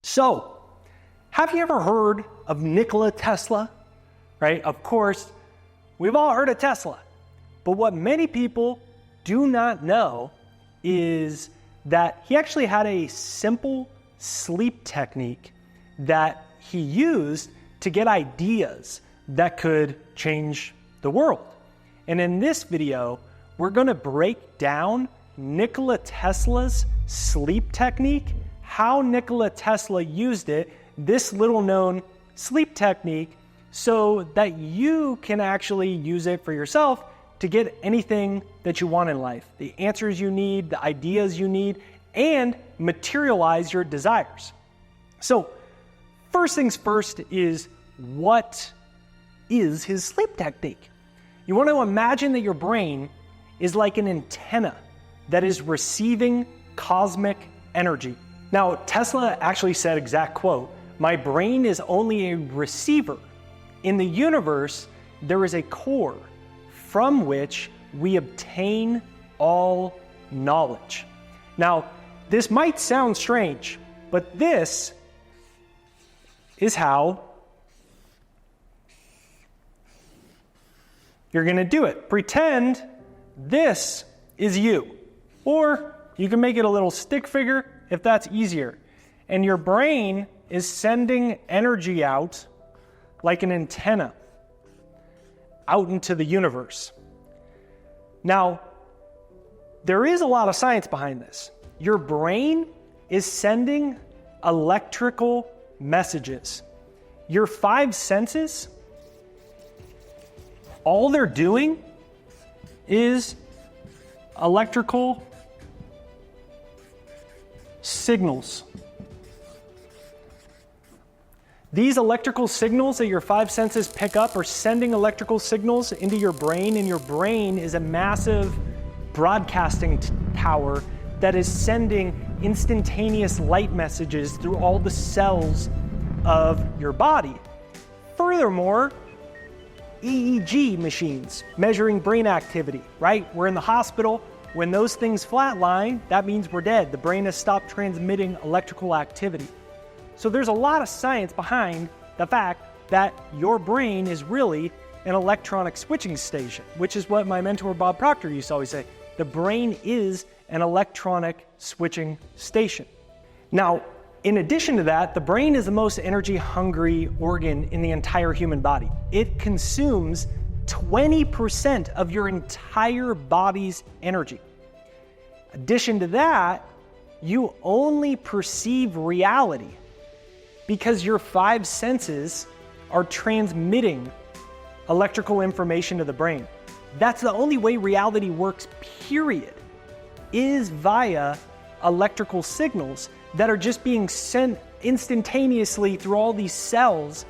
So, have you ever heard of Nikola Tesla? Right? Of course, we've all heard of Tesla. But what many people do not know is that he actually had a simple sleep technique that he used to get ideas that could change the world. And in this video, we're going to break down Nikola Tesla's sleep technique, how Nikola Tesla used it, this little known sleep technique, so that you can actually use it for yourself to get anything that you want in life, the answers you need, the ideas you need, and materialize your desires. So first things first is, what is his sleep technique? You want to imagine that your brain is like an antenna that is receiving cosmic energy. Now, Tesla actually said, exact quote, "My brain is only a receiver. In the universe, there is a core from which we obtain all knowledge." Now, this might sound strange, but this is how you're going to do it. Pretend this is you. Or you can make it a little stick figure if that's easier. And your brain is sending energy out like an antenna out into the universe. Now, there is a lot of science behind this. Your brain is sending electrical messages. Your five senses, all they're doing is electrical signals. These electrical signals that your five senses pick up are sending electrical signals into your brain, and your brain is a massive broadcasting tower that is sending instantaneous light messages through all the cells of your body. Furthermore, EEG machines measuring brain activity, right? We're in the hospital. When those things flatline, that means we're dead. The brain has stopped transmitting electrical activity. So there's a lot of science behind the fact that your brain is really an electronic switching station, which is what my mentor Bob Proctor used to always say. The brain is an electronic switching station. Now, in addition to that, the brain is the most energy-hungry organ in the entire human body. It consumes 20% of your entire body's energy. In addition to that, you only perceive reality because your five senses are transmitting electrical information to the brain. That's the only way reality works, period, is via electrical signals that are just being sent instantaneously through all these cells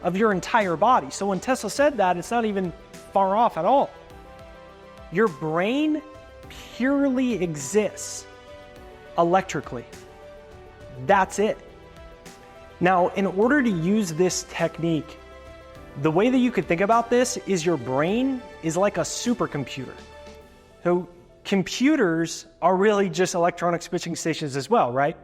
of your entire body. So when Tesla said that, it's not even far off at all. Your brain purely exists electrically. That's it. Now, in order to use this technique, the way that you could think about this is your brain is like a supercomputer. So computers are really just electronic switching stations as well, right?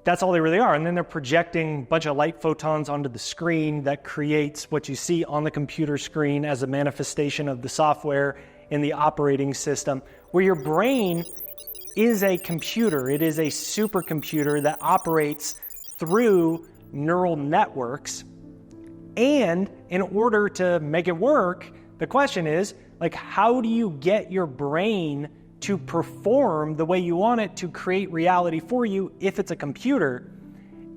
That's all they really are. And then they're projecting a bunch of light photons onto the screen that creates what you see on the computer screen as a manifestation of the software in the operating system, where your brain is a computer. It is a supercomputer that operates through neural networks. And in order to make it work, the question is, like, how do you get your brain to perform the way you want it to create reality for you if it's a computer?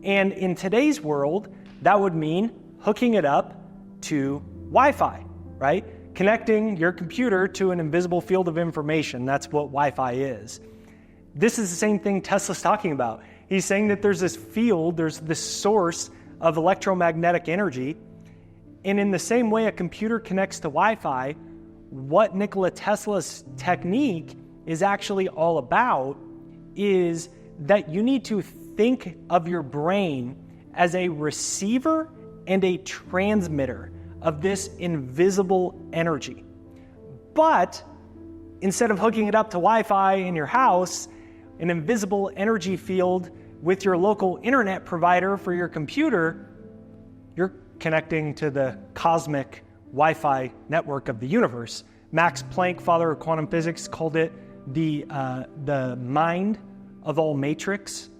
And in today's world, that would mean hooking it up to Wi-Fi, right? Connecting your computer to an invisible field of information. That's what Wi-Fi is. This is the same thing Tesla's talking about. He's saying that there's this field, there's this source of electromagnetic energy. And in the same way a computer connects to Wi-Fi, what Nikola Tesla's technique is actually all about is that you need to think of your brain as a receiver and a transmitter of this invisible energy. But instead of hooking it up to Wi-Fi in your house, an invisible energy field with your local internet provider for your computer, you're connecting to the cosmic Wi-Fi network of the universe. Max Planck, father of quantum physics, called it the mind of all matrix,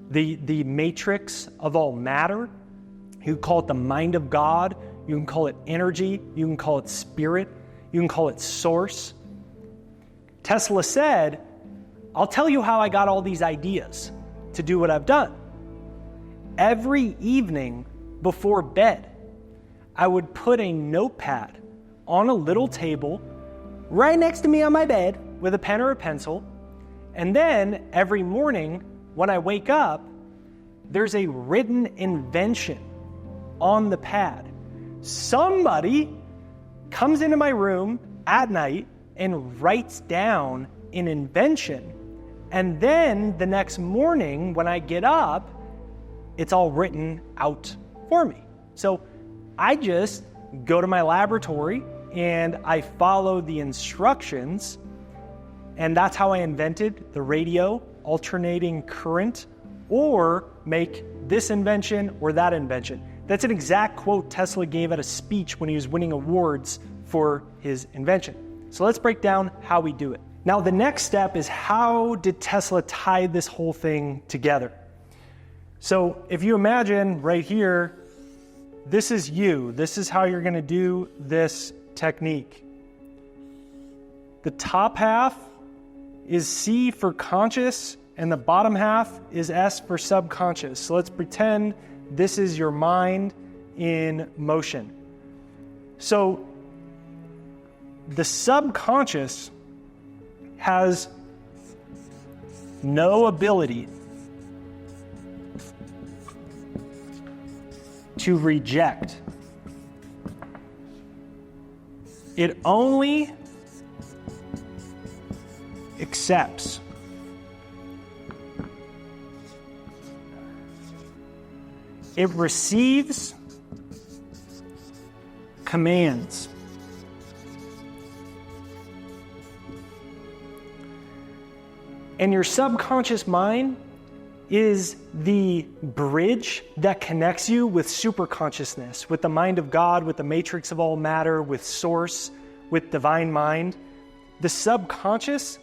the matrix of all matter. You can call it the mind of God. You can call it energy. You can call it spirit. You can call it source. Tesla said, I'll tell you how I got all these ideas to do what I've done. Every evening before bed, I would put a notepad on a little table right next to me on my bed with a pen or a pencil. And then every morning when I wake up, there's a written invention on the pad. Somebody comes into my room at night and writes down an invention. And then the next morning when I get up, it's all written out for me. So I just go to my laboratory and I follow the instructions, and that's how I invented the radio, alternating current, or make this invention or that invention. That's an exact quote Tesla gave at a speech when he was winning awards for his invention. So let's break down how we do it. Now, the next step is, how did Tesla tie this whole thing together? So if you imagine right here, this is you. This is how you're going to do this technique. The top half is C for conscious, and the bottom half is S for subconscious. So let's pretend this is your mind in motion. So the subconscious has no ability to reject. It only accepts. It receives commands. And your subconscious mind is the bridge that connects you with superconsciousness, with the mind of God, with the matrix of all matter, with source, with divine mind. The subconscious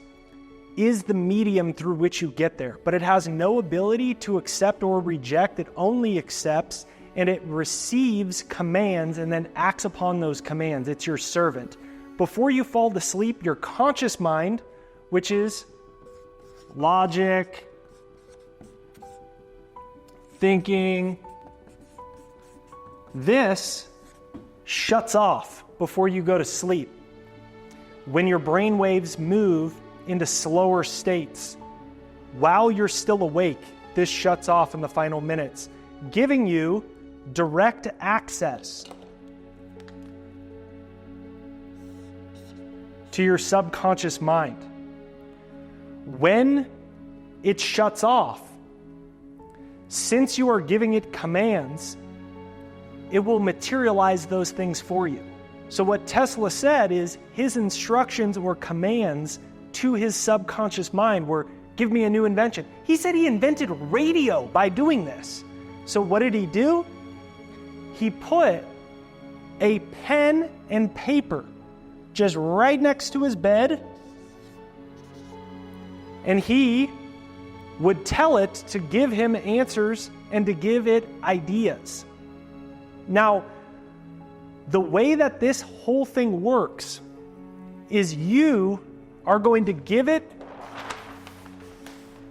is the medium through which you get there, but it has no ability to accept or reject. It only accepts, and it receives commands and then acts upon those commands. It's your servant. Before you fall to sleep, your conscious mind, which is logic, thinking, this shuts off before you go to sleep. When your brain waves move into slower states, while you're still awake, this shuts off in the final minutes, giving you direct access to your subconscious mind. When it shuts off, since you are giving it commands, it will materialize those things for you. So what Tesla said is his instructions or commands to his subconscious mind were, give me a new invention. He said he invented radio by doing this. So what did he do? He put a pen and paper just right next to his bed, and he would tell it to give him answers and to give it ideas. Now, the way that this whole thing works is you are going to give it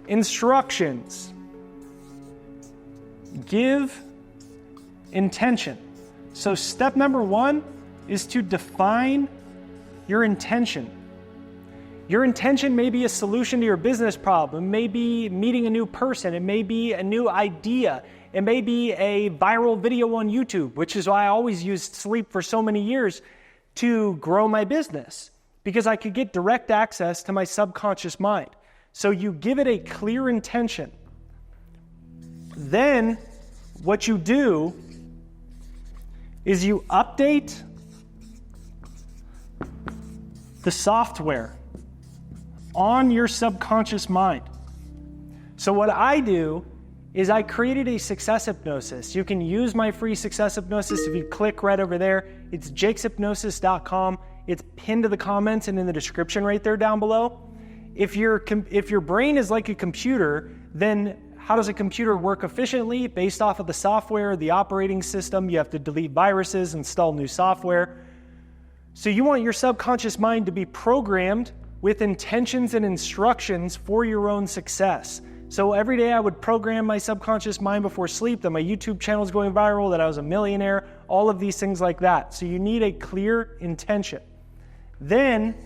instructions. Give intention. So step number 1 is to define your intention. Your intention may be a solution to your business problem. It may be meeting a new person. It may be a new idea. It may be a viral video on YouTube, which is why I always used sleep for so many years to grow my business, because I could get direct access to my subconscious mind. So you give it a clear intention. Then what you do is you update the software on your subconscious mind. So what I do is I created a success hypnosis. You can use my free success hypnosis if you click right over there. It's jakeshypnosis.com. It's pinned to the comments and in the description right there down below. If your brain is like a computer, then how does a computer work efficiently? Based off of the software, the operating system, you have to delete viruses, install new software. So you want your subconscious mind to be programmed with intentions and instructions for your own success. So every day I would program my subconscious mind before sleep that my YouTube channel is going viral, that I was a millionaire, all of these things like that. So you need a clear intention. Then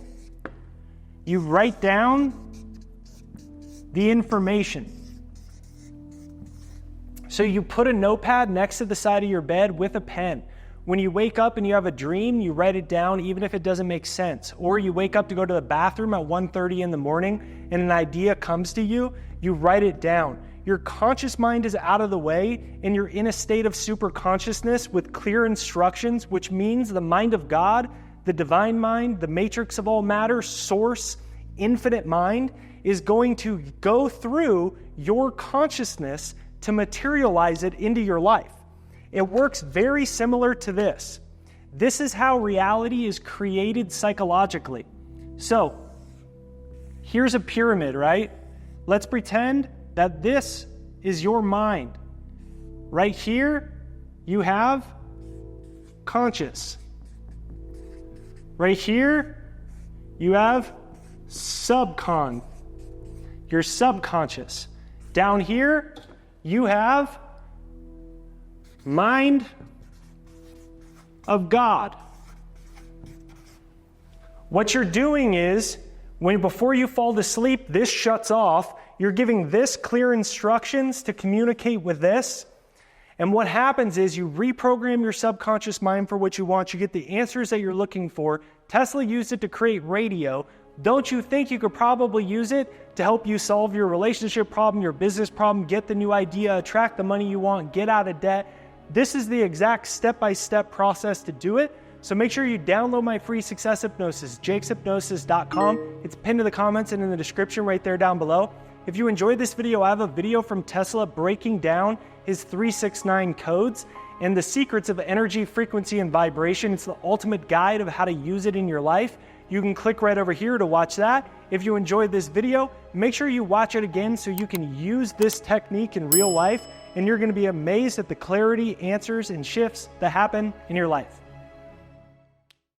you write down the information. So you put a notepad next to the side of your bed with a pen. When you wake up and you have a dream, you write it down even if it doesn't make sense. Or you wake up to go to the bathroom at 1:30 in the morning and an idea comes to you, you write it down. Your conscious mind is out of the way and you're in a state of super consciousness with clear instructions, which means the mind of God, the divine mind, the matrix of all matter, source, infinite mind, is going to go through your consciousness to materialize it into your life. It works very similar to this. This is how reality is created psychologically. So, here's a pyramid, right? Let's pretend that this is your mind. Right here, you have conscious. Right here, you have subcon, your subconscious. Down here, you have mind of God. What you're doing is, before you fall to sleep, this shuts off. You're giving this clear instructions to communicate with this. And what happens is you reprogram your subconscious mind for what you want. You get the answers that you're looking for. Tesla used it to create radio. Don't you think you could probably use it to help you solve your relationship problem, your business problem, get the new idea, attract the money you want, get out of debt? This is the exact step-by-step process to do it. So make sure you download my free success hypnosis, jakeshypnosis.com. It's pinned to the comments and in the description right there down below. If you enjoyed this video, I have a video from Tesla breaking down his 369 codes and the secrets of energy, frequency, and vibration. It's the ultimate guide of how to use it in your life. You can click right over here to watch that. If you enjoyed this video, make sure you watch it again so you can use this technique in real life, and you're going to be amazed at the clarity, answers, and shifts that happen in your life.